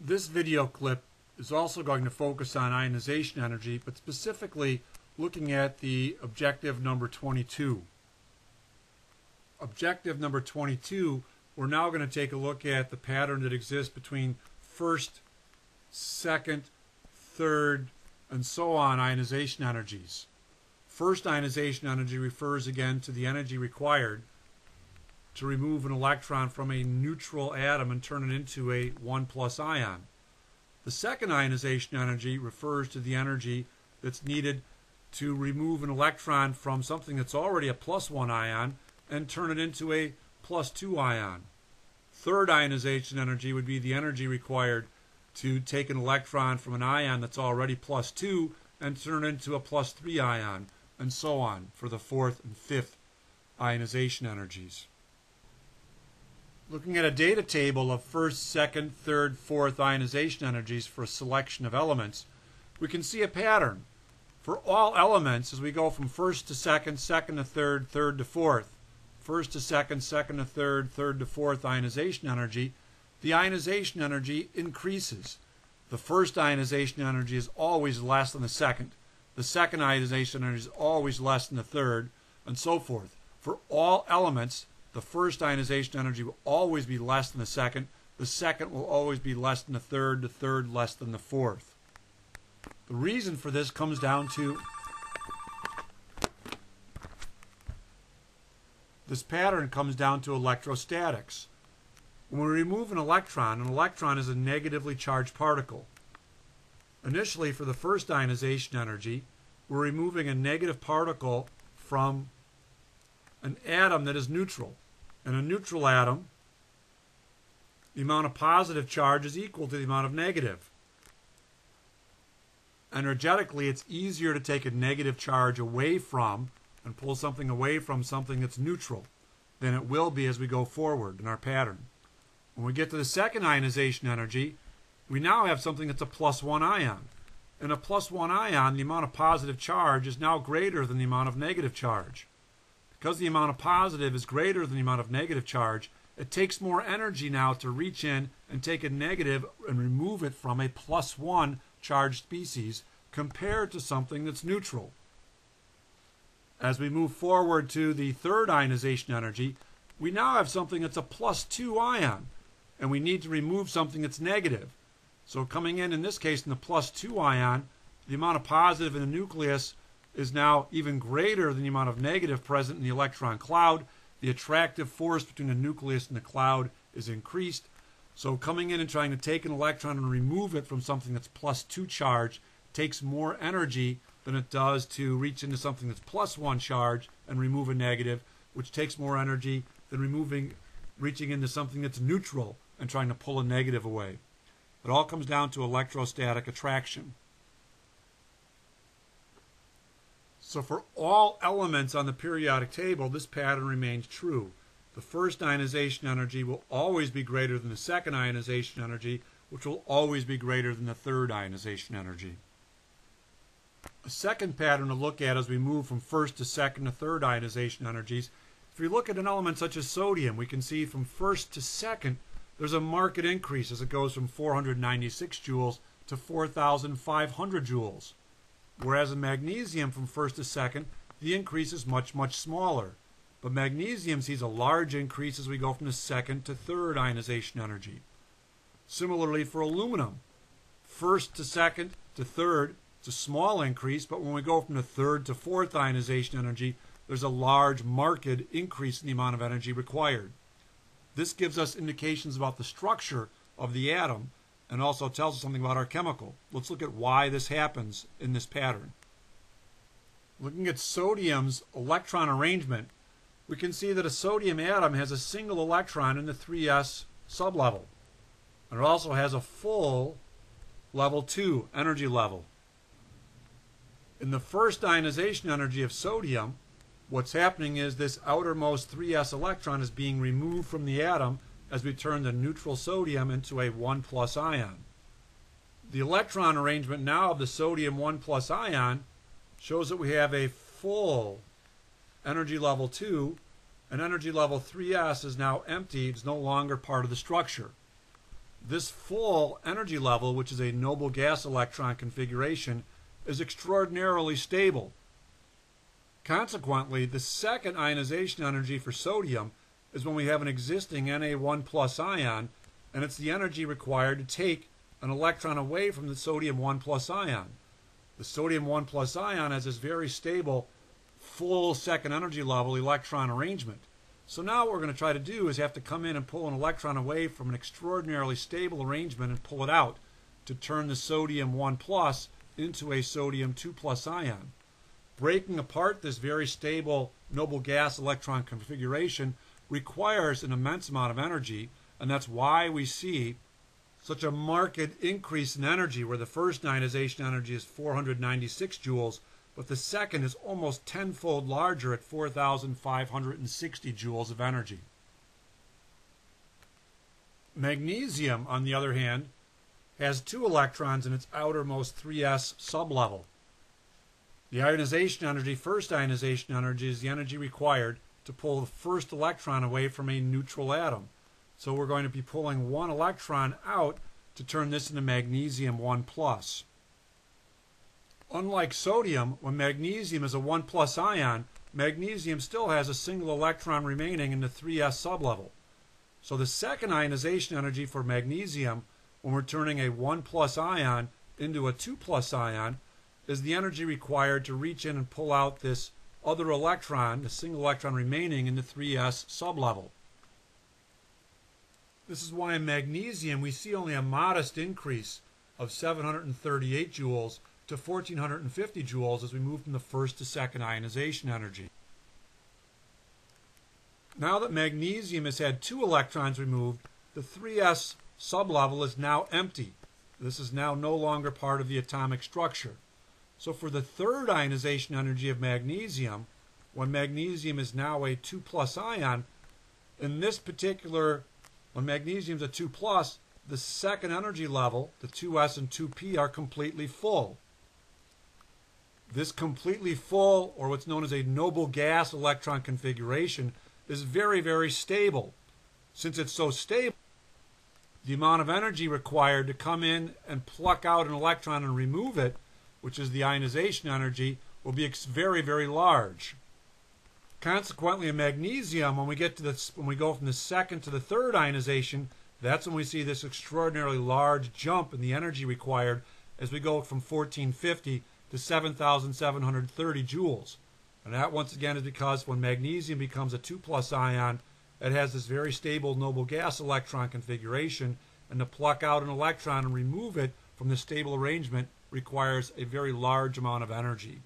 This video clip is also going to focus on ionization energy, but specifically looking at the objective number 22. Objective number 22, we're now going to take a look at the pattern that exists between first, second, third, and so on ionization energies. First ionization energy refers again to the energy required to remove an electron from a neutral atom and turn it into a 1+ ion. The second ionization energy refers to the energy that's needed to remove an electron from something that's already a +1 ion and turn it into a +2 ion. Third ionization energy would be the energy required to take an electron from an ion that's already +2 and turn it into a +3 ion, and so on for the fourth and fifth ionization energies. Looking at a data table of first, second, third, fourth ionization energies for a selection of elements, we can see a pattern. For all elements, as we go from first to second, second to third, third to fourth, first to second, second to third, third to fourth ionization energy, the ionization energy increases. The first ionization energy is always less than the second. The second ionization energy is always less than the third, and so forth. For all elements, the first ionization energy will always be less than the second will always be less than the third less than the fourth. The reason for this comes down to this pattern comes down to electrostatics. When we remove an electron is a negatively charged particle. Initially, for the first ionization energy, we're removing a negative particle from an atom that is neutral. In a neutral atom, the amount of positive charge is equal to the amount of negative. Energetically, it's easier to take a negative charge away from and pull something away from something that's neutral than it will be as we go forward in our pattern. When we get to the second ionization energy, we now have something that's a +1 ion. In a +1 ion, the amount of positive charge is now greater than the amount of negative charge. Because the amount of positive is greater than the amount of negative charge, it takes more energy now to reach in and take a negative and remove it from a +1 charged species compared to something that's neutral. As we move forward to the third ionization energy, we now have something that's a +2 ion, and we need to remove something that's negative. So coming in this case, in the +2 ion, the amount of positive in the nucleus is now even greater than the amount of negative present in the electron cloud. The attractive force between the nucleus and the cloud is increased. So coming in and trying to take an electron and remove it from something that's +2 charge takes more energy than it does to reach into something that's +1 charge and remove a negative, which takes more energy than reaching into something that's neutral and trying to pull a negative away. It all comes down to electrostatic attraction. So for all elements on the periodic table, this pattern remains true. The first ionization energy will always be greater than the second ionization energy, which will always be greater than the third ionization energy. A second pattern to look at as we move from first to second to third ionization energies, if we look at an element such as sodium, we can see from first to second there's a marked increase as it goes from 496 joules to 4,500 joules. Whereas in magnesium, from first to second, the increase is much, much smaller. But magnesium sees a large increase as we go from the second to third ionization energy. Similarly for aluminum, first to second to third, it's a small increase, but when we go from the third to fourth ionization energy, there's a large, marked increase in the amount of energy required. This gives us indications about the structure of the atom and also tells us something about our chemical. Let's look at why this happens in this pattern. Looking at sodium's electron arrangement, we can see that a sodium atom has a single electron in the 3s sublevel. And it also has a full level 2 energy level. In the first ionization energy of sodium, what's happening is this outermost 3s electron is being removed from the atom as we turn the neutral sodium into a 1+ ion. The electron arrangement now of the sodium 1+ ion shows that we have a full energy level 2, and energy level 3s is now empty. It's no longer part of the structure. This full energy level, which is a noble gas electron configuration, is extraordinarily stable. Consequently, the second ionization energy for sodium is when we have an existing Na1 plus ion, and it's the energy required to take an electron away from the sodium 1 plus ion. The sodium 1 plus ion has this very stable, full second energy level electron arrangement. So now what we're going to try to do is have to come in and pull an electron away from an extraordinarily stable arrangement and pull it out to turn the sodium 1 plus into a sodium 2 plus ion. Breaking apart this very stable noble gas electron configuration requires an immense amount of energy, and that's why we see such a marked increase in energy, where the first ionization energy is 496 joules, but the second is almost tenfold larger at 4,560 joules of energy. Magnesium, on the other hand, has 2 electrons in its outermost 3s sublevel. The ionization energy, first ionization energy, is the energy required to pull the first electron away from a neutral atom. So we're going to be pulling 1 electron out to turn this into magnesium 1 plus. Unlike sodium, when magnesium is a 1 plus ion, magnesium still has a single electron remaining in the 3s sublevel. So the second ionization energy for magnesium, when we're turning a 1 plus ion into a 2 plus ion, is the energy required to reach in and pull out this other electron, the single electron remaining in the 3s sublevel. This is why in magnesium we see only a modest increase of 738 joules to 1450 joules as we move from the first to second ionization energy. Now that magnesium has had 2 electrons removed, the 3s sublevel is now empty. This is now no longer part of the atomic structure. So for the third ionization energy of magnesium, when magnesium is now a 2 plus ion, in this particular, when magnesium is a 2 plus, the second energy level, the 2s and 2p, are completely full. This completely full, or what's known as a noble gas electron configuration, is very, very stable. Since it's so stable, the amount of energy required to come in and pluck out an electron and remove it, which is the ionization energy, will be very, very large. Consequently, in magnesium, when we go from the second to the third ionization, that's when we see this extraordinarily large jump in the energy required as we go from 1450 to 7,730 joules. And that, once again, is because when magnesium becomes a 2 plus ion, it has this very stable noble gas electron configuration, and to pluck out an electron and remove it from the stable arrangement requires a very large amount of energy.